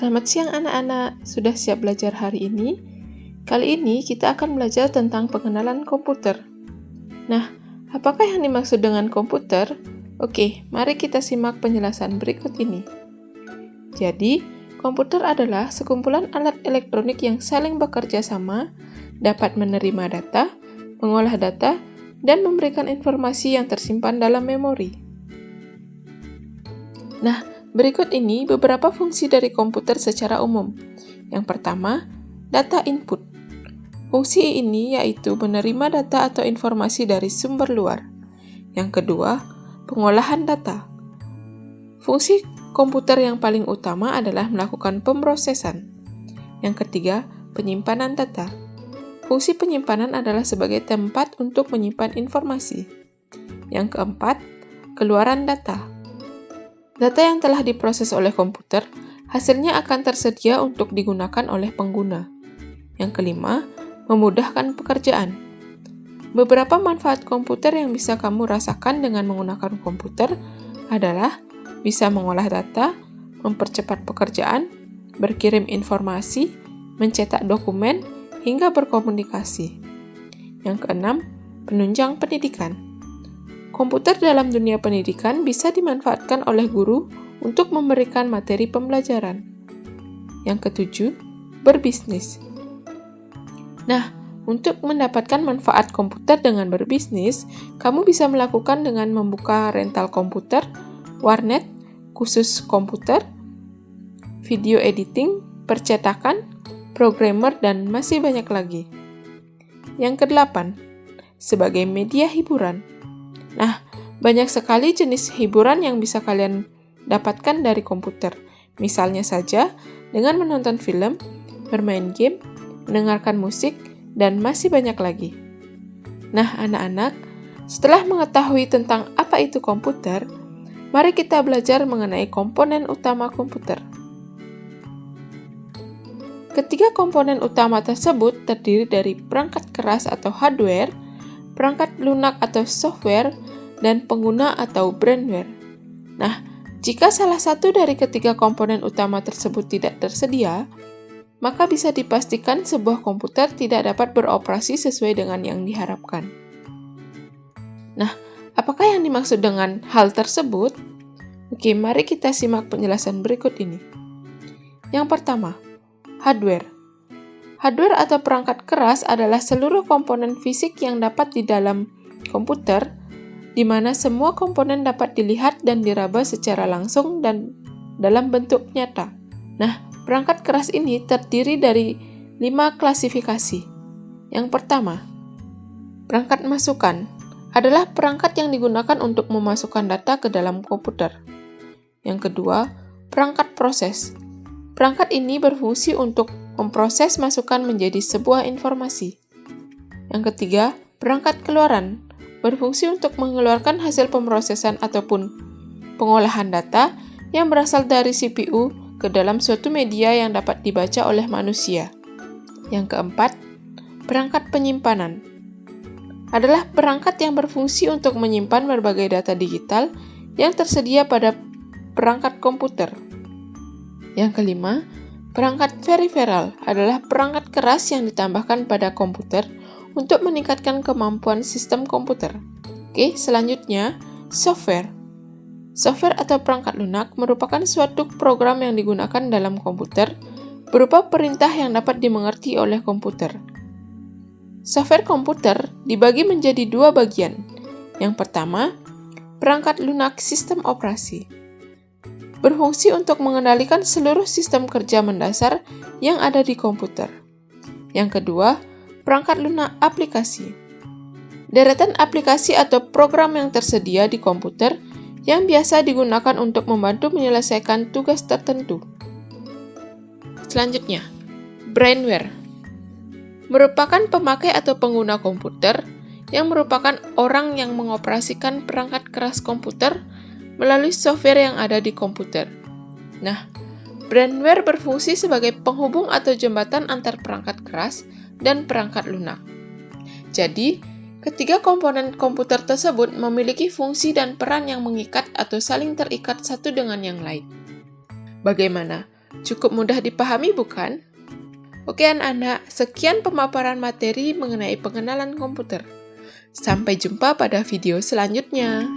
Selamat siang anak-anak, sudah siap belajar hari ini? Kali ini kita akan belajar tentang pengenalan komputer. Nah, apakah yang dimaksud dengan komputer? Oke, mari kita simak penjelasan berikut ini. Jadi, komputer adalah sekumpulan alat elektronik yang saling bekerja sama, dapat menerima data, mengolah data, dan memberikan informasi yang tersimpan dalam memori. Nah, berikut ini beberapa fungsi dari komputer secara umum. Yang pertama, data input. Fungsi ini yaitu menerima data atau informasi dari sumber luar. Yang kedua, pengolahan data. Fungsi komputer yang paling utama adalah melakukan pemrosesan. Yang ketiga, penyimpanan data. Fungsi penyimpanan adalah sebagai tempat untuk menyimpan informasi. Yang keempat, keluaran data. Data yang telah diproses oleh komputer, hasilnya akan tersedia untuk digunakan oleh pengguna. Yang kelima, memudahkan pekerjaan. Beberapa manfaat komputer yang bisa kamu rasakan dengan menggunakan komputer adalah bisa mengolah data, mempercepat pekerjaan, berkirim informasi, mencetak dokumen, hingga berkomunikasi. Yang keenam, penunjang pendidikan. Komputer dalam dunia pendidikan bisa dimanfaatkan oleh guru untuk memberikan materi pembelajaran. Yang ketujuh, berbisnis. Nah, untuk mendapatkan manfaat komputer dengan berbisnis, kamu bisa melakukan dengan membuka rental komputer, warnet, khusus komputer, video editing, percetakan, programmer, dan masih banyak lagi. Yang kedelapan, sebagai media hiburan. Nah, banyak sekali jenis hiburan yang bisa kalian dapatkan dari komputer. Misalnya saja, dengan menonton film, bermain game, mendengarkan musik, dan masih banyak lagi. Nah, anak-anak, setelah mengetahui tentang apa itu komputer, mari kita belajar mengenai komponen utama komputer. Ketiga komponen utama tersebut terdiri dari perangkat keras atau hardware, perangkat lunak atau software, dan pengguna atau brandware. Nah, jika salah satu dari ketiga komponen utama tersebut tidak tersedia, maka bisa dipastikan sebuah komputer tidak dapat beroperasi sesuai dengan yang diharapkan. Nah, apakah yang dimaksud dengan hal tersebut? Oke, mari kita simak penjelasan berikut ini. Yang pertama, hardware. Hardware atau perangkat keras adalah seluruh komponen fisik yang dapat di dalam komputer, di mana semua komponen dapat dilihat dan diraba secara langsung dan dalam bentuk nyata. Nah, perangkat keras ini terdiri dari 5 klasifikasi. Yang pertama, perangkat masukan adalah perangkat yang digunakan untuk memasukkan data ke dalam komputer. Yang kedua, perangkat proses. Perangkat ini berfungsi untuk memproses masukan menjadi sebuah informasi. Yang ketiga, perangkat keluaran berfungsi untuk mengeluarkan hasil pemrosesan ataupun pengolahan data yang berasal dari CPU ke dalam suatu media yang dapat dibaca oleh manusia. Yang keempat, perangkat penyimpanan adalah perangkat yang berfungsi untuk menyimpan berbagai data digital yang tersedia pada perangkat komputer. Yang kelima, perangkat peripheral adalah perangkat keras yang ditambahkan pada komputer untuk meningkatkan kemampuan sistem komputer. Oke, selanjutnya, software. Software atau perangkat lunak merupakan suatu program yang digunakan dalam komputer berupa perintah yang dapat dimengerti oleh komputer. Software komputer dibagi menjadi 2 bagian. Yang pertama, perangkat lunak sistem operasi. Berfungsi untuk mengendalikan seluruh sistem kerja mendasar yang ada di komputer. Yang kedua, perangkat lunak aplikasi. Deretan aplikasi atau program yang tersedia di komputer yang biasa digunakan untuk membantu menyelesaikan tugas tertentu. Selanjutnya, brandware. Merupakan pemakai atau pengguna komputer yang merupakan orang yang mengoperasikan perangkat keras komputer melalui software yang ada di komputer. Nah, brandware berfungsi sebagai penghubung atau jembatan antar perangkat keras dan perangkat lunak. Jadi, ketiga komponen komputer tersebut memiliki fungsi dan peran yang mengikat atau saling terikat satu dengan yang lain. Bagaimana? Cukup mudah dipahami, bukan? Oke anak-anak, sekian pemaparan materi mengenai pengenalan komputer. Sampai jumpa pada video selanjutnya.